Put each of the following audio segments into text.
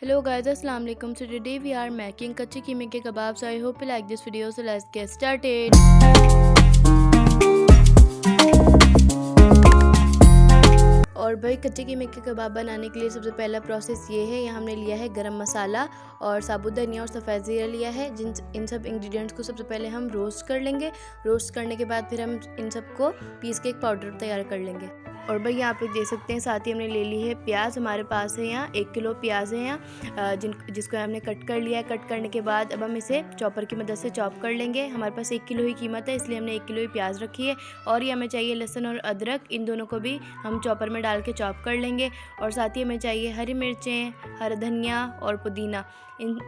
Hello guys, assalamu alaikum. So today we are making kachi keeme ke kebabs. So I hope you like this video. So let's get started. और भाई कच्चे कीमे के कबाब बनाने के लिए सबसे पहला प्रोसेस ये है। यहाँ हमने लिया है गरम मसाला और साबुत धनिया और सफ़ेद ज़ीरा लिया है। इन सब इंग्रेडिएंट्स को सबसे पहले हम रोस्ट कर लेंगे। रोस्ट करने के बाद फिर हम इन सबको पीस के एक पाउडर तैयार कर लेंगे। और भाई यहाँ पे देख सकते हैं, साथ ही हमने ले ली है प्याज। हमारे पास है यहाँ 1 किलो प्याज है यहाँ, जिसको हमने कट कर लिया है। कट करने के बाद अब हम इसे चॉपर की मदद से चॉप कर लेंगे। हमारे पास 1 किलो ही कीमत है, इसलिए हमने 1 किलो ही प्याज रखी है। और ये हमें चाहिए लहसुन और अदरक, इन दोनों को भी हम चॉपर में डाल के चॉप कर लेंगे। और साथ ही हमें चाहिए हरी मिर्चें, हरा धनिया और पुदीना। इन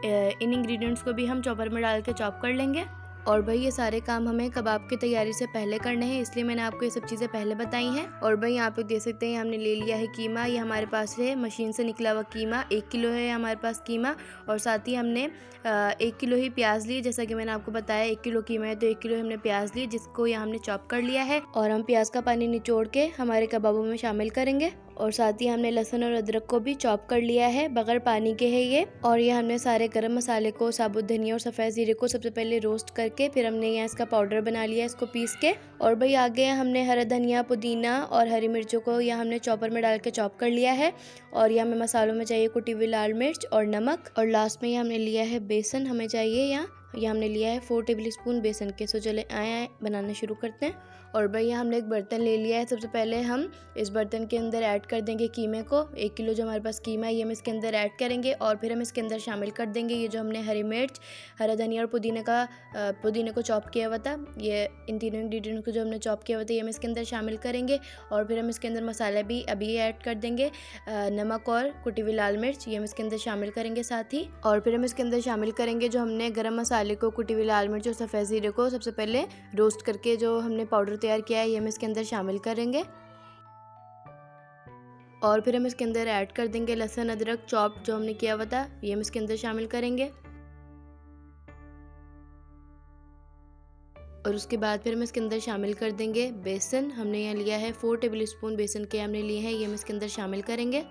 इंग्रेडिएंट्स को भी हम चॉपर में डाल के चॉप कर लेंगे। और भाई ये सारे काम हमें कबाब की तैयारी से पहले करने हैं, इसलिए मैंने आपको ये सब चीज़ें पहले बताई हैं। और भाई यहाँ पे देख सकते हैं, हमने ले लिया है कीमा। ये हमारे पास है मशीन से निकला हुआ कीमा, 1 किलो है हमारे पास कीमा। और साथ ही हमने 1 किलो ही प्याज लिए। जैसा कि मैंने आपको बताया 1 किलो कीमा है तो 1 किलो हमने प्याज लिए, जिसको यहाँ हमने चॉप कर लिया है। और हम प्याज का पानी निचोड़ के हमारे कबाबों में शामिल करेंगे। और साथ ही हमने लहसुन और अदरक को भी चॉप कर लिया है, बगैर पानी के है ये। और ये हमने सारे गरम मसाले को, साबुत धनिया और सफ़ेद ज़ीरे को सबसे पहले रोस्ट करके फिर हमने यहाँ इसका पाउडर बना लिया, इसको पीस के। और भाई आगे हमने हरा धनिया, पुदीना और हरी मिर्चों को यहाँ हमने चॉपर में डाल के चॉप कर लिया है। और यहाँ हमें मसालों में चाहिए कुटी हुई लाल मिर्च और नमक। और लास्ट में ये हमने लिया है बेसन, हमें चाहिए यहाँ हमने लिया है 4 टेबल स्पून बेसन के। सो चले आए बनाना शुरू करते हैं। और भाई यहाँ हमने एक बर्तन ले लिया है। सबसे पहले हम इस बर्तन के अंदर ऐड कर देंगे कीमे को। 1 किलो जो हमारे पास कीमा है ये हम इसके अंदर ऐड करेंगे। और फिर हम इसके अंदर शामिल कर देंगे ये जो हमने हरी मिर्च, हरा धनिया और पुदीने को चॉप किया हुआ था। ये इन तीनों इंग्रेडिएंट्स को जो हमने चॉप किया हुआ था ये हम इसके अंदर शामिल करेंगे। और फिर हम इसके अंदर मसाला भी अभी ऐड कर देंगे, नमक और कुटी हुई लाल मिर्च, ये हम इसके अंदर शामिल करेंगे साथ ही। और फिर हम इसके अंदर शामिल करेंगे जो हमने गरम मसाले को, कुटी हुई लाल मिर्च और सफ़ेद ज़ीरे को सबसे पहले रोस्ट करके जो हमने पाउडर तैयार किया है ये हम इसके अंदर शामिल करेंगे। और फिर हम इसके अंदर ऐड कर देंगे लहसुन अदरक चॉप जो हमने किया हुआ था, ये हम इसके अंदर शामिल करेंगे। और उसके बाद फिर हम इसके अंदर शामिल कर देंगे बेसन। हमने यहाँ लिया है 4 टेबल स्पून बेसन के हमने लिए हैं, ये हम इसके अंदर शामिल करेंगे।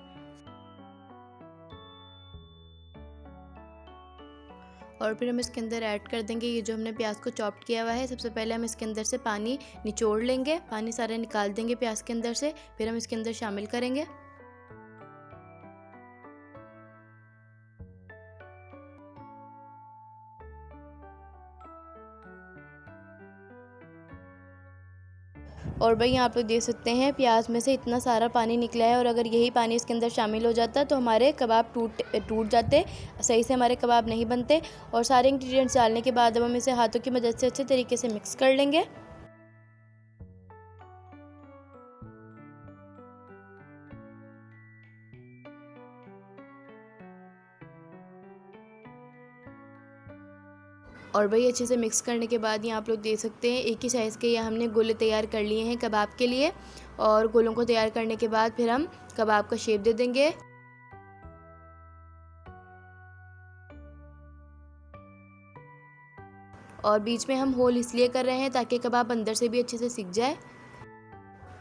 और फिर हम इसके अंदर ऐड कर देंगे ये जो हमने प्याज को चॉप किया हुआ है। सबसे पहले हम इसके अंदर से पानी निचोड़ लेंगे, पानी सारा निकाल देंगे प्याज के अंदर से, फिर हम इसके अंदर शामिल करेंगे। और भाई यहाँ पे देख सकते हैं प्याज में से इतना सारा पानी निकला है। और अगर यही पानी इसके अंदर शामिल हो जाता तो हमारे कबाब टूट जाते, सही से हमारे कबाब नहीं बनते। और सारे इंग्रेडिएंट्स डालने के बाद अब हम इसे हाथों की मदद से अच्छे तरीके से मिक्स कर लेंगे। और भाई अच्छे से मिक्स करने के बाद यहाँ आप लोग देख सकते हैं एक ही साइज़ के यहाँ हमने गोले तैयार कर लिए हैं कबाब के लिए। और गोलों को तैयार करने के बाद फिर हम कबाब का शेप दे देंगे। और बीच में हम होल इसलिए कर रहे हैं ताकि कबाब अंदर से भी अच्छे से सिक जाए।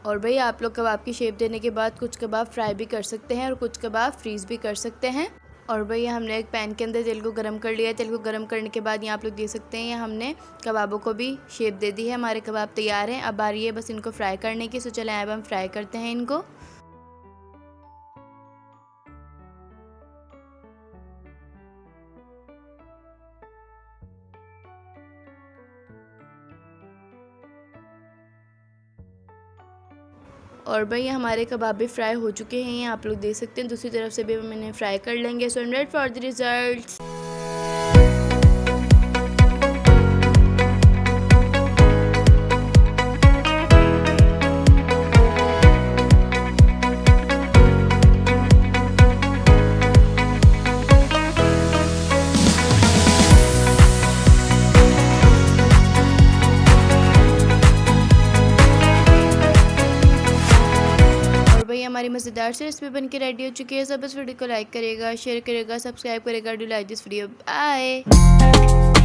और भाई आप लोग कबाब की शेप देने के बाद कुछ कबाब फ्राई भी कर सकते हैं और कुछ कबाब फ्रीज़ भी कर सकते हैं। और भाई हमने एक पैन के अंदर तेल को गरम कर लिया है। तेल को गरम करने के बाद यहाँ आप लोग देख सकते हैं हमने कबाबों को भी शेप दे दी है। हमारे कबाब तैयार हैं, अब बारी है बस इनको फ्राई करने की। सो चलें अब हम फ्राई करते हैं इनको। और भाई हमारे कबाब भी फ्राई हो चुके हैं, यहाँ आप लोग देख सकते हैं। दूसरी तरफ से भी मैंने फ्राई कर लेंगे। So I am ready for the results. हमारी मज़ेदार से रेसिपी बन के रेडी हो चुकी है। सब इस वीडियो को लाइक करेगा, शेयर करेगा, सब्सक्राइब करेगा। Do like this video, bye.